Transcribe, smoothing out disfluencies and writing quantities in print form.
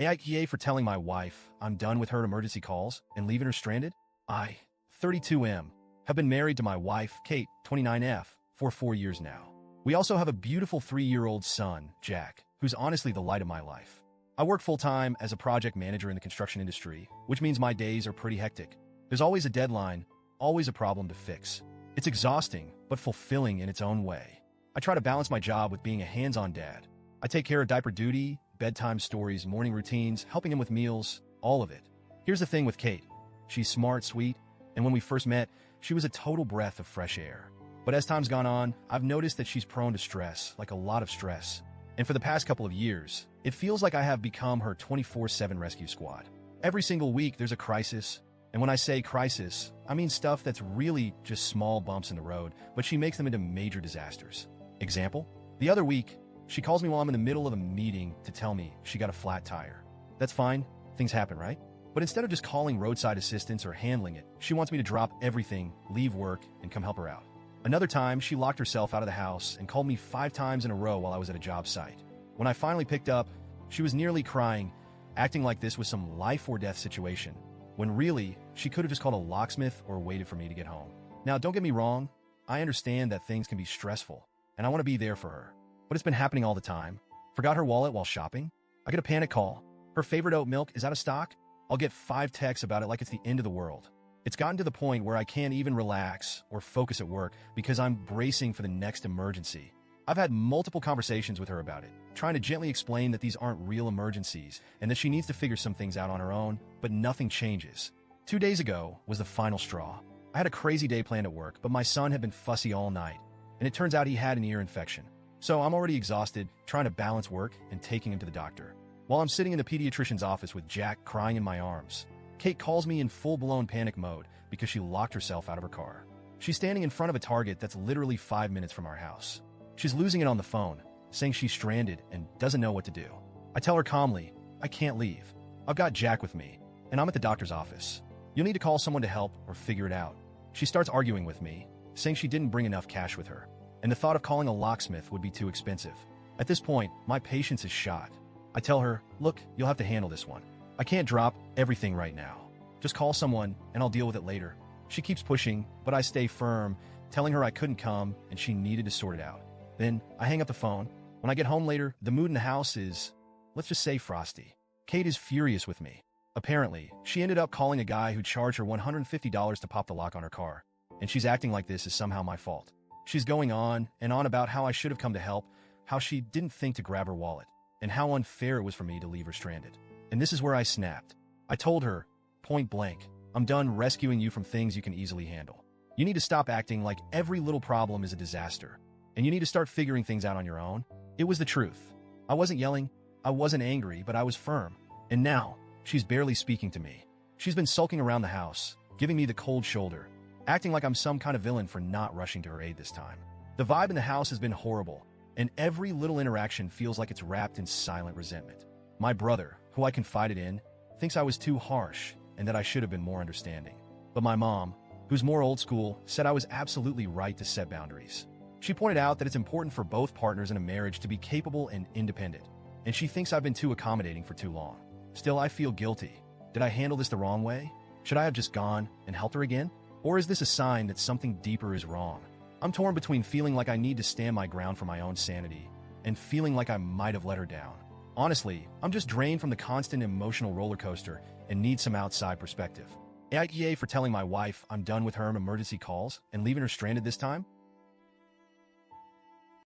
AITA for telling my wife I'm done with her emergency calls and leaving her stranded? I, 32M, have been married to my wife, Kate, 29F, for 4 years now. We also have a beautiful 3-year-old son, Jack, who's honestly the light of my life. I work full-time as a project manager in the construction industry, which means my days are pretty hectic. There's always a deadline, always a problem to fix. It's exhausting, but fulfilling in its own way. I try to balance my job with being a hands-on dad. I take care of diaper duty, bedtime stories, morning routines, helping him with meals, all of it. Here's the thing with Kate. She's smart, sweet, and when we first met, she was a total breath of fresh air. But as time's gone on, I've noticed that she's prone to stress, like a lot of stress. And for the past couple of years, it feels like I have become her 24/7 rescue squad. Every single week, there's a crisis. And when I say crisis, I mean stuff that's really just small bumps in the road, but she makes them into major disasters. Example? The other week, she calls me while I'm in the middle of a meeting to tell me she got a flat tire. That's fine. Things happen, right? But instead of just calling roadside assistance or handling it, she wants me to drop everything, leave work, and come help her out. Another time, she locked herself out of the house and called me 5 times in a row while I was at a job site. When I finally picked up, she was nearly crying, acting like this was some life-or-death situation, when really, she could have just called a locksmith or waited for me to get home. Now, don't get me wrong, I understand that things can be stressful, and I want to be there for her. But it's been happening all the time. Forgot her wallet while shopping? I get a panic call. Her favorite oat milk is out of stock? I'll get 5 texts about it like it's the end of the world. It's gotten to the point where I can't even relax or focus at work because I'm bracing for the next emergency. I've had multiple conversations with her about it, trying to gently explain that these aren't real emergencies and that she needs to figure some things out on her own, but nothing changes. 2 days ago was the final straw. I had a crazy day planned at work, but my son had been fussy all night, and it turns out he had an ear infection. So I'm already exhausted, trying to balance work and taking him to the doctor. While I'm sitting in the pediatrician's office with Jack crying in my arms, Kate calls me in full-blown panic mode because she locked herself out of her car. She's standing in front of a Target that's literally 5 minutes from our house. She's losing it on the phone, saying she's stranded and doesn't know what to do. I tell her calmly, I can't leave. I've got Jack with me, and I'm at the doctor's office. You'll need to call someone to help or figure it out. She starts arguing with me, saying she didn't bring enough cash with her, and the thought of calling a locksmith would be too expensive. At this point, my patience is shot. I tell her, look, you'll have to handle this one. I can't drop everything right now. Just call someone, and I'll deal with it later. She keeps pushing, but I stay firm, telling her I couldn't come and she needed to sort it out. Then I hang up the phone. When I get home later, the mood in the house is, let's just say, frosty. Kate is furious with me. Apparently, she ended up calling a guy who charged her $150 to pop the lock on her car, and she's acting like this is somehow my fault. She's going on and on about how I should have come to help, how she didn't think to grab her wallet, and how unfair it was for me to leave her stranded. And this is where I snapped. I told her, point blank, I'm done rescuing you from things you can easily handle. You need to stop acting like every little problem is a disaster, and you need to start figuring things out on your own. It was the truth. I wasn't yelling, I wasn't angry, but I was firm. And now, she's barely speaking to me. She's been sulking around the house, giving me the cold shoulder, acting like I'm some kind of villain for not rushing to her aid this time. The vibe in the house has been horrible, and every little interaction feels like it's wrapped in silent resentment. My brother, who I confided in, thinks I was too harsh and that I should have been more understanding. But my mom, who's more old school, said I was absolutely right to set boundaries. She pointed out that it's important for both partners in a marriage to be capable and independent, and she thinks I've been too accommodating for too long. Still, I feel guilty. Did I handle this the wrong way? Should I have just gone and helped her again? Or is this a sign that something deeper is wrong? I'm torn between feeling like I need to stand my ground for my own sanity and feeling like I might have let her down. Honestly, I'm just drained from the constant emotional roller coaster and need some outside perspective. AITA for telling my wife I'm done with her emergency calls and leaving her stranded this time?